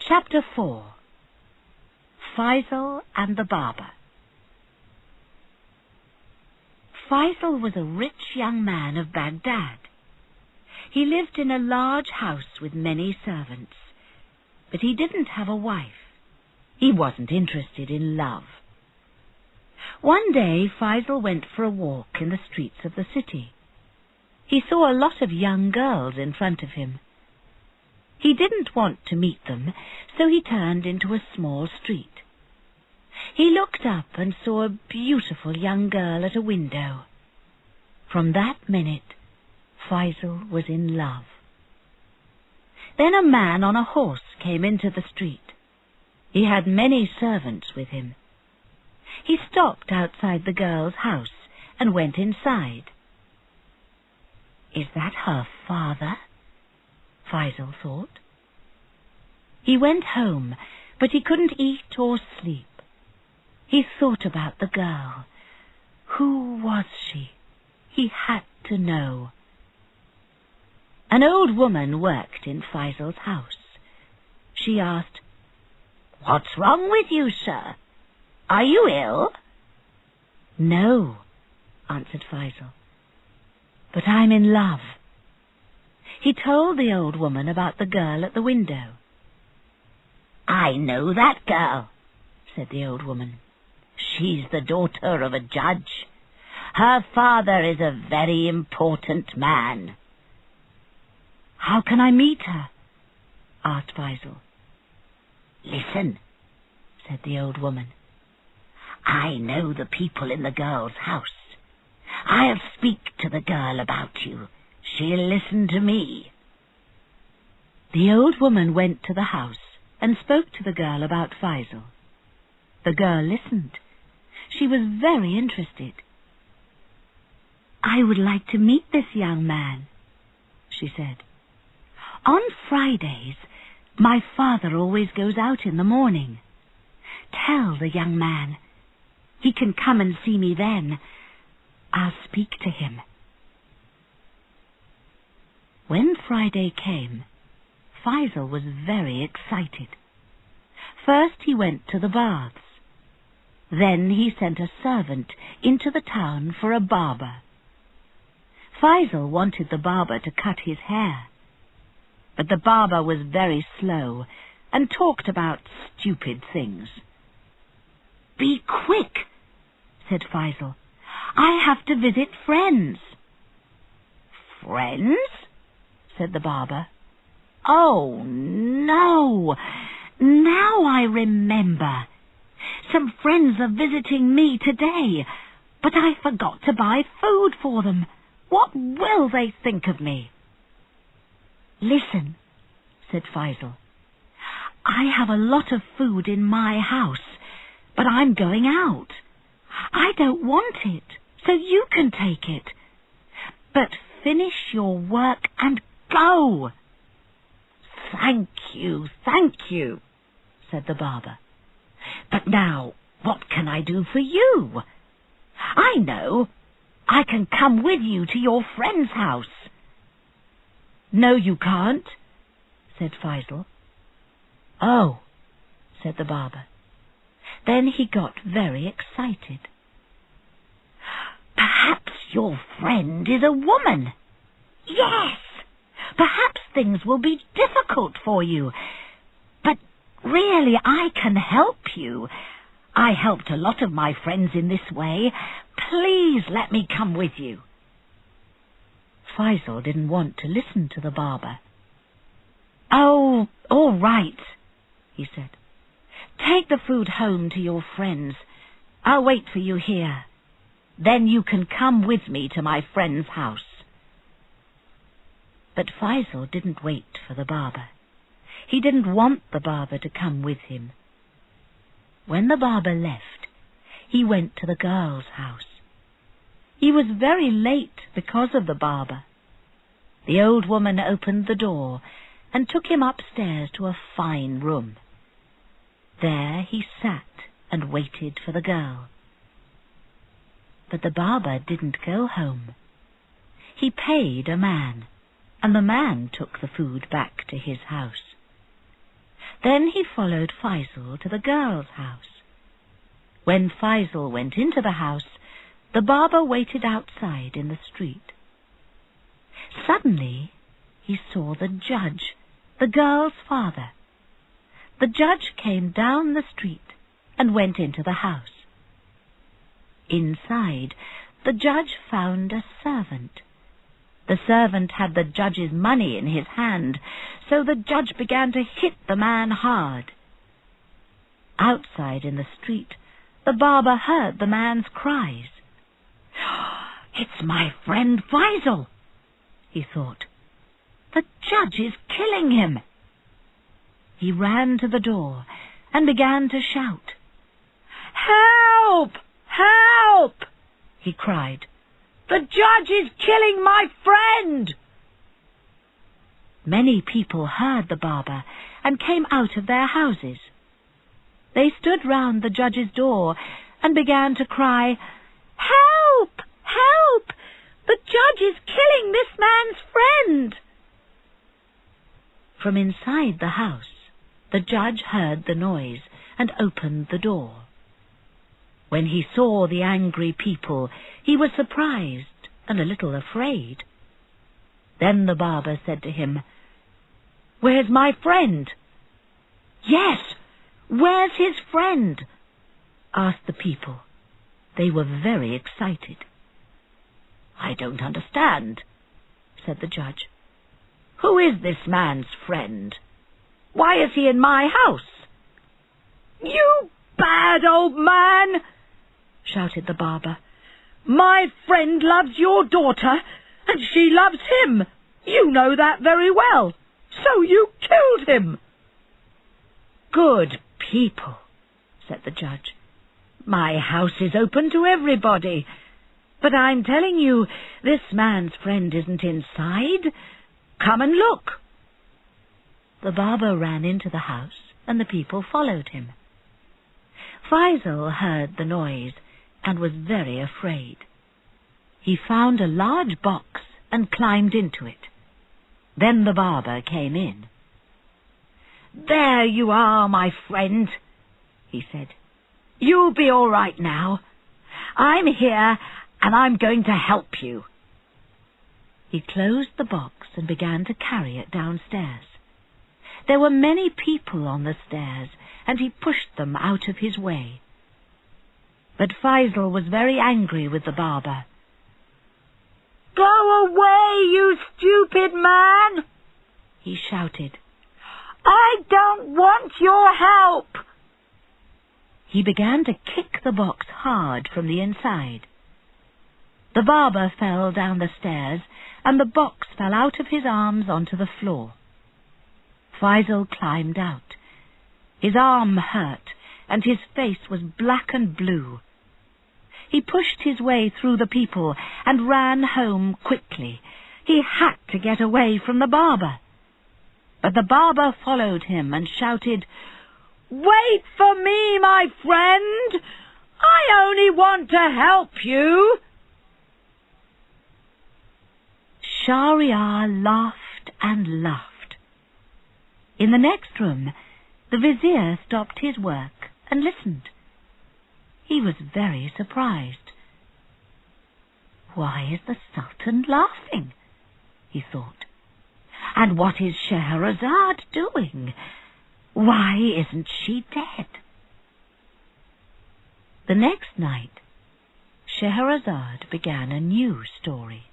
Chapter 4. Feizel and the Barber. Feizel was a rich young man of Baghdad. He lived in a large house with many servants, but he didn't have a wife. He wasn't interested in love. One day Feizel went for a walk in the streets of the city. He saw a lot of young girls in front of him. He didn't want to meet them, so he turned into a small street. He looked up and saw a beautiful young girl at a window. From that minute, Feizel was in love. Then a man on a horse came into the street. He had many servants with him. He stopped outside the girl's house and went inside. "Is that her father?" Feizel thought. He went home, but he couldn't eat or sleep. He thought about the girl. Who was she? He had to know. An old woman worked in Feizel's house. She asked, "What's wrong with you, sir? Are you ill?" "No," answered Feizel, "but I'm in love." He told the old woman about the girl at the window. "I know that girl," said the old woman. "She's the daughter of a judge. Her father is a very important man." "How can I meet her?" asked Feizel. "Listen," said the old woman. "I know the people in the girl's house. I'll speak to the girl about you. She'll listen to me." The old woman went to the house and spoke to the girl about Feizel. The girl listened. She was very interested. "I would like to meet this young man," she said. "On Fridays, my father always goes out in the morning. Tell the young man. He can come and see me then. I'll speak to him." When Friday came, Feizel was very excited. First he went to the baths. Then he sent a servant into the town for a barber. Feizel wanted the barber to cut his hair, but the barber was very slow and talked about stupid things. "Be quick," said Feizel. "I have to visit friends." "Friends?" said the barber. "Oh, no! Now I remember. Some friends are visiting me today, but I forgot to buy food for them. What will they think of me?" "Listen," said Feizel. "I have a lot of food in my house, but I'm going out. I don't want it, so you can take it. But finish your work and go." Thank you," said the barber. "But now, what can I do for you? I know. I can come with you to your friend's house." "No, you can't," said Feizel. "Oh," said the barber. Then he got very excited. "Perhaps your friend is a woman. Yes! Perhaps things will be difficult for you. But really, I can help you. I helped a lot of my friends in this way. Please let me come with you." Feizel didn't want to listen to the barber. "Oh, all right," he said. "Take the food home to your friends. I'll wait for you here. Then you can come with me to my friend's house." But Feizel didn't wait for the barber. He didn't want the barber to come with him. When the barber left, he went to the girl's house. He was very late because of the barber. The old woman opened the door and took him upstairs to a fine room. There he sat and waited for the girl. But the barber didn't go home. He paid a man, and the man took the food back to his house. Then he followed Feizel to the girl's house. When Feizel went into the house, the barber waited outside in the street. Suddenly he saw the judge, the girl's father. The judge came down the street and went into the house. Inside, the judge found a servant. The servant had the judge's money in his hand, so the judge began to hit the man hard. Outside in the street, the barber heard the man's cries. "It's my friend Feizel," he thought. "The judge is killing him." He ran to the door and began to shout. "Help! Help!" he cried. "The judge is killing my friend!" Many people heard the barber and came out of their houses. They stood round the judge's door and began to cry, "Help! Help! The judge is killing this man's friend!" From inside the house, the judge heard the noise and opened the door. When he saw the angry people, he was surprised and a little afraid. Then the barber said to him, "Where's my friend?" "Yes, where's his friend?" asked the people. They were very excited. "I don't understand," said the judge. "Who is this man's friend? Why is he in my house?" "You bad old man!" shouted the barber. "My friend loves your daughter, and she loves him. You know that very well. So you killed him." "Good people," said the judge. "My house is open to everybody. But I'm telling you, this man's friend isn't inside. Come and look." The barber ran into the house, and the people followed him. Feizel heard the noise and was very afraid. He found a large box and climbed into it. Then the barber came in. "There you are, my friend," he said. "You'll be all right now. I'm here, and I'm going to help you." He closed the box and began to carry it downstairs. There were many people on the stairs, and he pushed them out of his way. But Feizel was very angry with the barber. "Go away, you stupid man!" he shouted. "I don't want your help!" He began to kick the box hard from the inside. The barber fell down the stairs, and the box fell out of his arms onto the floor. Feizel climbed out. His arm hurt, and his face was black and blue. He pushed his way through the people and ran home quickly. He had to get away from the barber. But the barber followed him and shouted, "Wait for me, my friend! I only want to help you!" Shahryar laughed and laughed. In the next room, the vizier stopped his work and listened. He was very surprised. "Why is the Sultan laughing?" he thought. "And what is Shehrazad doing? Why isn't she dead?" The next night, Shehrazad began a new story.